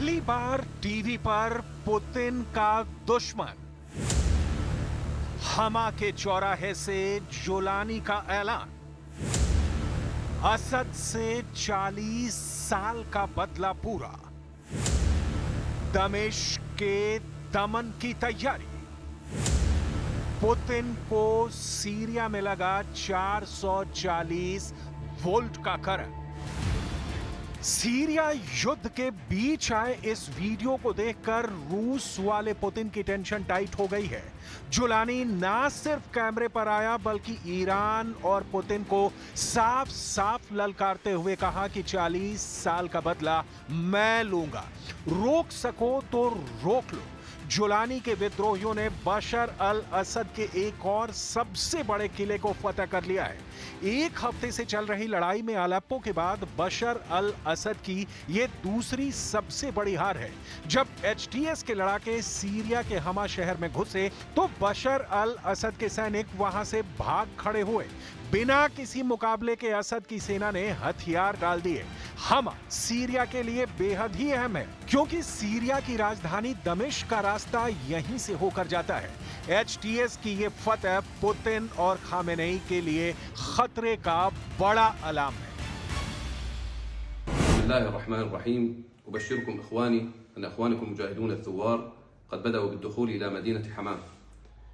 पहली बार टीवी पर पुतिन का दुश्मन, हमा के चौराहे से जोलानी का ऐलान, असद से 40 साल का बदला पूरा, दमिश्क के दमन की तैयारी, पुतिन को सीरिया में लगा 440 वोल्ट का करंट। सीरिया युद्ध के बीच आए इस वीडियो को देखकर रूस वाले पुतिन की टेंशन टाइट हो गई है। जुलानी ना सिर्फ कैमरे पर आया बल्कि ईरान और पुतिन को साफ साफ ललकारते हुए कहा कि 40 साल का बदला मैं लूंगा, रोक सको तो रोक लो। जुलानी के विद्रोहियों ने बशर अल असद के एक और सबसे बड़े किले को फतह कर लिया है। एक हफ्ते से चल रही लड़ाई में अलेप्पो के बाद बशर अल असद की यह दूसरी सबसे बड़ी हार है। जब एचटीएस के लड़ाके सीरिया के हमा शहर में घुसे तो बशर अल असद के सैनिक वहां से भाग खड़े हुए। बिना किसी मुकाबले के असद की सेना ने हथियार डाल दिए। हमा सीरिया के लिए बेहद ही अहम है क्योंकि सीरिया की राजधानी दमिश्क का रास्ता यहीं से होकर जाता है। एचटीएस की ये फतह पुतिन और खामेनेई के लिए खतरे का बड़ा अलार्म है। बिस्मिल्लाहिर्रहमानिर्रहीम। उबश्शिरुकुम इख्वानी अन इख्वानकुम मुजाहिदून अथ-थुवार क़द बदअू बिद्दुखूल इला मदीनति हमा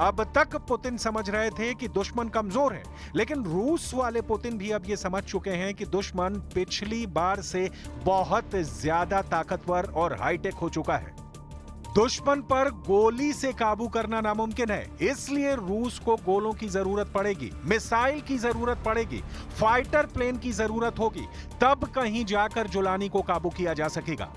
अब तक पुतिन समझ रहे थे कि दुश्मन कमजोर है, लेकिन रूस वाले पुतिन भी अब ये समझ चुके हैं कि दुश्मन पिछली बार से बहुत ज्यादा ताकतवर और हाईटेक हो चुका है। दुश्मन पर गोली से काबू करना नामुमकिन है, इसलिए रूस को गोलों की जरूरत पड़ेगी, मिसाइल की जरूरत पड़ेगी, फाइटर प्लेन की जरूरत होगी, तब कहीं जाकर जुलानी को काबू किया जा सकेगा।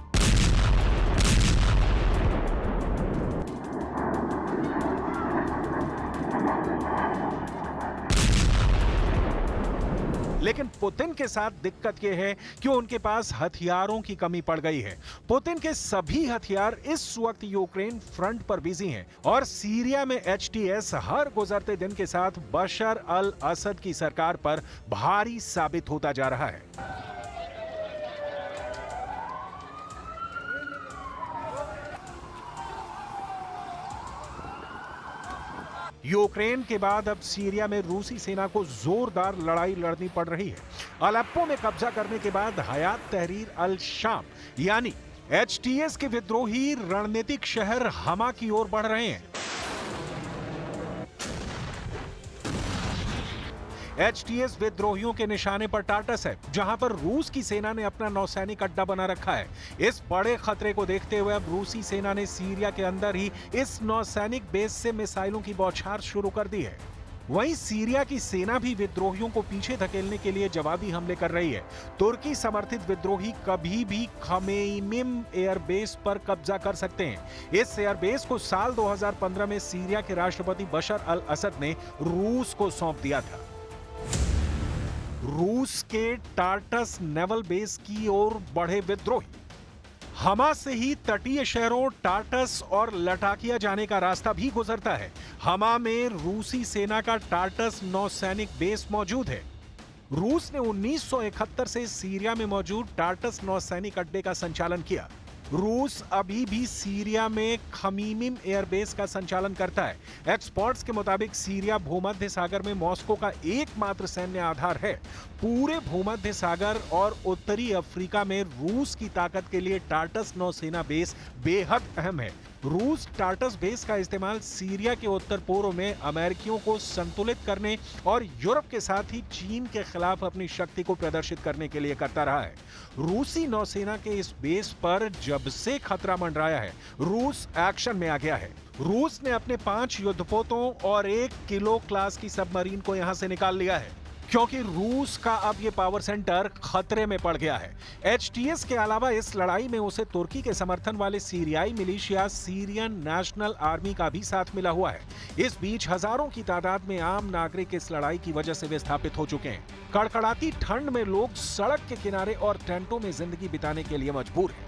लेकिन पुतिन के साथ दिक्कत यह है कि उनके पास हथियारों की कमी पड़ गई है। पुतिन के सभी हथियार इस वक्त यूक्रेन फ्रंट पर बिजी हैं और सीरिया में एचटीएस हर गुजरते दिन के साथ बशर अल असद की सरकार पर भारी साबित होता जा रहा है। यूक्रेन के बाद अब सीरिया में रूसी सेना को जोरदार लड़ाई लड़नी पड़ रही है। अलेप्पो में कब्जा करने के बाद हयात तहरीर अल शाम यानी एचटीएस के विद्रोही रणनीतिक शहर हमा की ओर बढ़ रहे हैं। एचटीएस विद्रोहियों के निशाने पर टार्टस है, जहां पर रूस की सेना ने अपना नौसैनिक अड्डा बना रखा है। इस बड़े खतरे को देखते हुए अब रूसी सेना ने सीरिया के अंदर ही इस नौसैनिक बेस से मिसाइलों की बौछार शुरू कर दी है। वहीं सीरिया की सेना भी विद्रोहियों को पीछे धकेलने के लिए जवाबी हमले कर रही है। तुर्की समर्थित विद्रोही कभी भी खमेइमिम एयरबेस पर कब्जा कर सकते हैं। इस एयरबेस को साल 2015 में सीरिया के राष्ट्रपति बशर अल असद ने रूस को सौंप दिया था। रूस के टार्टस नेवल बेस की ओर बढ़े विद्रोही। हमा से ही तटीय शहरों टार्टस और लटाकिया जाने का रास्ता भी गुजरता है। हमा में रूसी सेना का टार्टस नौसैनिक बेस मौजूद है। रूस ने 1971 से सीरिया में मौजूद टार्टस नौसैनिक अड्डे का संचालन किया। रूस अभी भी सीरिया में खमीमिम एयरबेस का संचालन करता है। एक्सपर्ट्स के मुताबिक सीरिया भूमध्य सागर में मॉस्को का एकमात्र सैन्य आधार है। पूरे भूमध्य सागर और उत्तरी अफ्रीका में रूस की ताकत के लिए टार्टस नौसेना बेस बेहद अहम है। रूस टार्टस बेस का इस्तेमाल सीरिया के उत्तर पूर्व में अमेरिकियों को संतुलित करने और यूरोप के साथ ही चीन के खिलाफ अपनी शक्ति को प्रदर्शित करने के लिए करता रहा है। रूसी नौसेना के इस बेस पर जब से खतरा मंडराया है, रूस एक्शन में आ गया है। रूस ने अपने 5 युद्धपोतों और 1 किलो क्लास की सबमरीन को यहां से निकाल लिया है क्योंकि रूस का अब ये पावर सेंटर खतरे में पड़ गया है। एचटीएस के अलावा इस लड़ाई में उसे तुर्की के समर्थन वाले सीरियाई मिलिशिया सीरियन नेशनल आर्मी का भी साथ मिला हुआ है। इस बीच हजारों की तादाद में आम नागरिक इस लड़ाई की वजह से विस्थापित हो चुके हैं। कड़कड़ाती ठंड में लोग सड़क के किनारे और टेंटों में जिंदगी बिताने के लिए मजबूर हैं।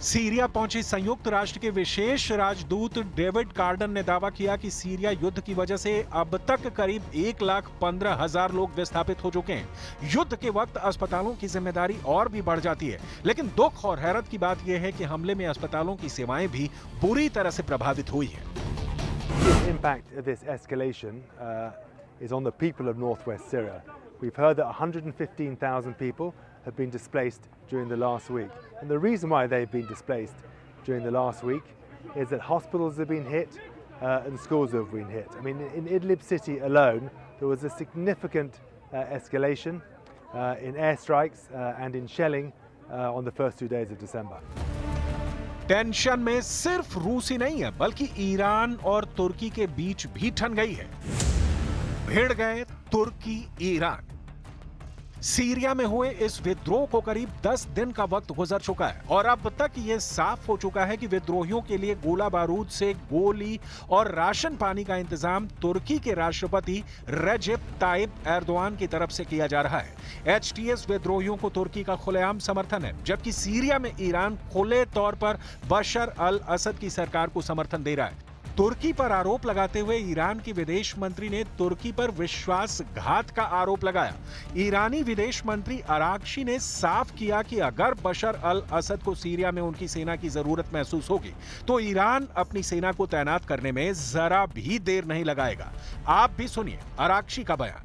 सीरिया पहुंचे संयुक्त राष्ट्र के विशेष राजदूत डेविड कार्डन ने दावा किया कि सीरिया युद्ध की वजह से अब तक करीब 1,15,000 लोग विस्थापित हो चुके हैं। युद्ध के वक्त अस्पतालों की जिम्मेदारी और भी बढ़ जाती है, लेकिन दुख और हैरत की बात यह है कि हमले में अस्पतालों की सेवाएं भी बुरी तरह से प्रभावित हुई है। The impact of this escalation is on the people of northwest Syria. We've heard that 115,000 people have been displaced during the last week. And the reason why they've been displaced during the last week is that hospitals have been hit and schools have been hit. I mean, in Idlib city alone, there was a significant escalation in airstrikes and in shelling on the first 2 days of December. Tension में सिर्फ रूस ही नहीं है, बल्कि Iran और तुर्की के बीच भी ठन गई है। भिड़ गए तुर्की ईरान। सीरिया में हुए इस विद्रोह को करीब 10 दिन का वक्त गुजर चुका है और अब तक ये साफ हो चुका है कि विद्रोहियों के लिए गोला बारूद से गोली और राशन पानी का इंतजाम तुर्की के राष्ट्रपति रेजेप ताइप एर्दोआन की तरफ से किया जा रहा है। एचटीएस विद्रोहियों को तुर्की का खुलेआम समर्थन है, जबकि सीरिया में ईरान खुले तौर पर बशर अल असद की सरकार को समर्थन दे रहा है। तुर्की पर आरोप लगाते हुए ईरान के विदेश मंत्री ने तुर्की पर विश्वासघात का आरोप लगाया। ईरानी विदेश मंत्री अरागची ने साफ किया कि अगर बशर अल असद को सीरिया में उनकी सेना की जरूरत महसूस होगी तो ईरान अपनी सेना को तैनात करने में जरा भी देर नहीं लगाएगा। आप भी सुनिए अरागची का बयान।